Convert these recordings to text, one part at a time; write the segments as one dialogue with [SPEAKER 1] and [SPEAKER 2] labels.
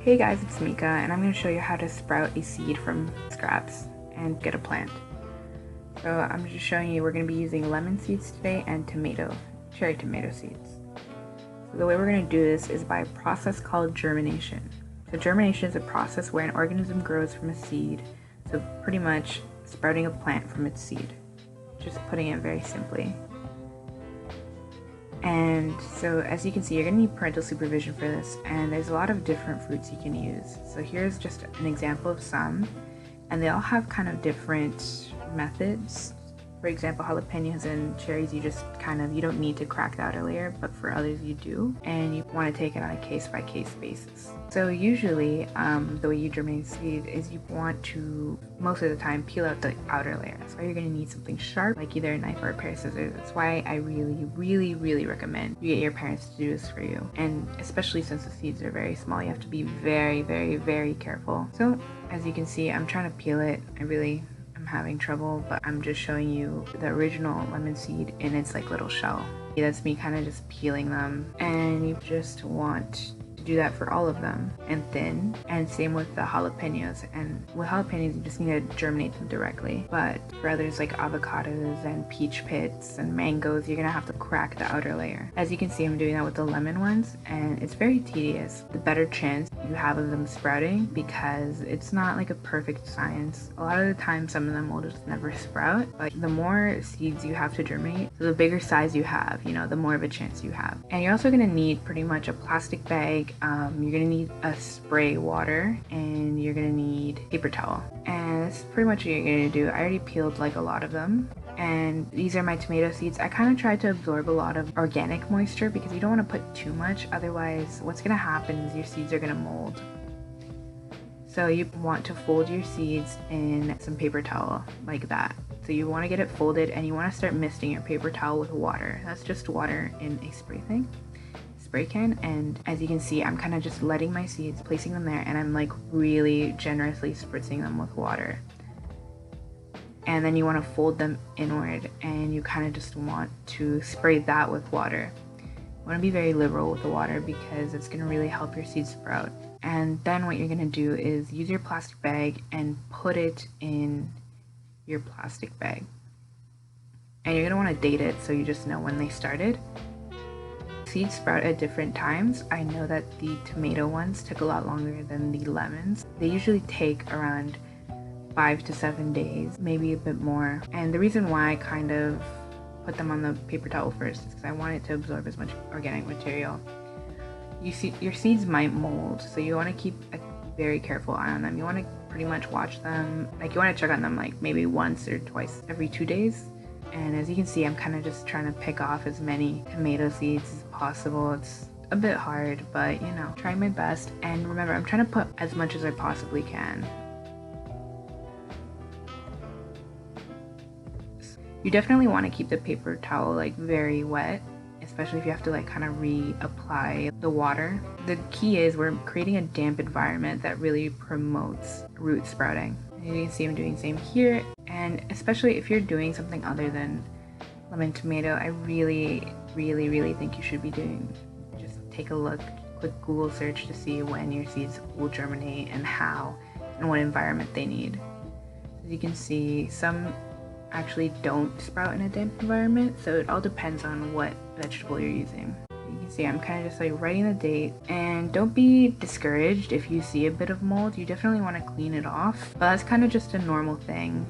[SPEAKER 1] Hey guys, it's Mika, and I'm going to show you how to sprout a seed from scraps and get a plant. So I'm just showing you, we're going to be using lemon seeds today and cherry tomato seeds. So the way we're going to do this is by a process called germination. So germination is a process where an organism grows from a seed, so pretty much sprouting a plant from its seed, just putting it very simply. And so as you can see, you're going to need parental supervision for this, and there's a lot of different fruits you can use. So here's just an example of some, and they all have kind of different methods. For example, jalapenos and cherries, you don't need to crack the outer layer, but for others you do, and you want to take it on a case-by-case basis. So usually the way you germinate seed is you want to, most of the time, peel out the outer layer. That's why you're going to need something sharp, like either a knife or a pair of scissors. That's why I really recommend you get your parents to do this for you. And especially since the seeds are very small, you have to be very careful. So as you can see, I'm trying to peel it. I'm having trouble, but I'm just showing you the original lemon seed in its like little shell. That's me kind of just peeling them, and you just want to do that for all of them and thin, and same with the jalapenos. And with jalapenos you just need to germinate them directly, but for others like avocados and peach pits and mangoes, you're gonna have to crack the outer layer. As you can see, I'm doing that with the lemon ones, and it's very tedious. The better chance you have of them sprouting, because it's not like a perfect science. A lot of the time some of them will just never sprout, but the more seeds you have to germinate, so the bigger size you have, the more of a chance you have. And you're also gonna need pretty much a plastic bag. You're gonna need a spray water, and you're gonna need paper towel. And that's pretty much what you're gonna do. I already peeled like a lot of them, and these are my tomato seeds. I kind of tried to absorb a lot of organic moisture because you don't want to put too much, otherwise what's gonna happen is your seeds are gonna mold. So you want to fold your seeds in some paper towel like that. So you want to get it folded, and you want to start misting your paper towel with water. That's just water in a spray can. And as you can see, I'm kind of just letting my seeds, placing them there, and I'm like really generously spritzing them with water. And then you want to fold them inward, and you kind of just want to spray that with water. You want to be very liberal with the water because it's going to really help your seeds sprout. And then what you're going to do is use your plastic bag and put it in your plastic bag. And you're going to want to date it so you just know when they started. Seeds sprout at different times. I know that the tomato ones took a lot longer than the lemons. They usually take around 5 to 7 days, maybe a bit more. And the reason why I kind of put them on the paper towel first is because I want it to absorb as much organic material. Your seeds might mold, so you want to keep a very careful eye on them. You want to pretty much watch them, like you want to check on them like maybe once or twice every 2 days. And as you can see, I'm kind of just trying to pick off as many tomato seeds as possible. It's a bit hard, but trying my best. And remember, I'm trying to put as much as I possibly can. You definitely want to keep the paper towel like very wet, especially if you have to like kind of reapply the water. The key is we're creating a damp environment that really promotes root sprouting. You can see I'm doing the same here, and especially if you're doing something other than lemon tomato, I really think you should be just take a look, quick Google search to see when your seeds will germinate and how and what environment they need. As you can see, some actually don't sprout in a damp environment, so it all depends on what vegetable you're using. You can see I'm kind of just like writing the date, and don't be discouraged if you see a bit of mold. You definitely want to clean it off, but that's kind of just a normal thing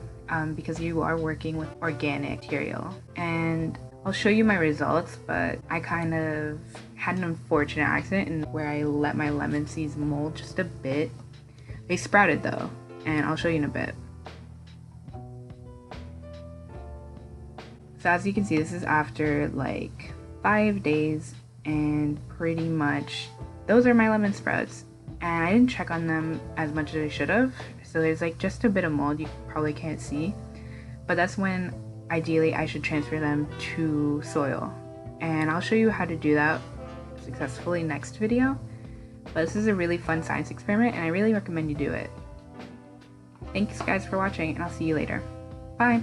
[SPEAKER 1] because you are working with organic material. And I'll show you my results, but I kind of had an unfortunate accident where I let my lemon seeds mold just a bit. They sprouted though, and I'll show you in a bit. So as you can see, this is after like 5 days, and pretty much those are my lemon sprouts. And I didn't check on them as much as I should have, so there's like just a bit of mold you probably can't see, but that's when ideally I should transfer them to soil. And I'll show you how to do that successfully next video, but this is a really fun science experiment and I really recommend you do it. Thanks guys for watching, and I'll see you later. Bye!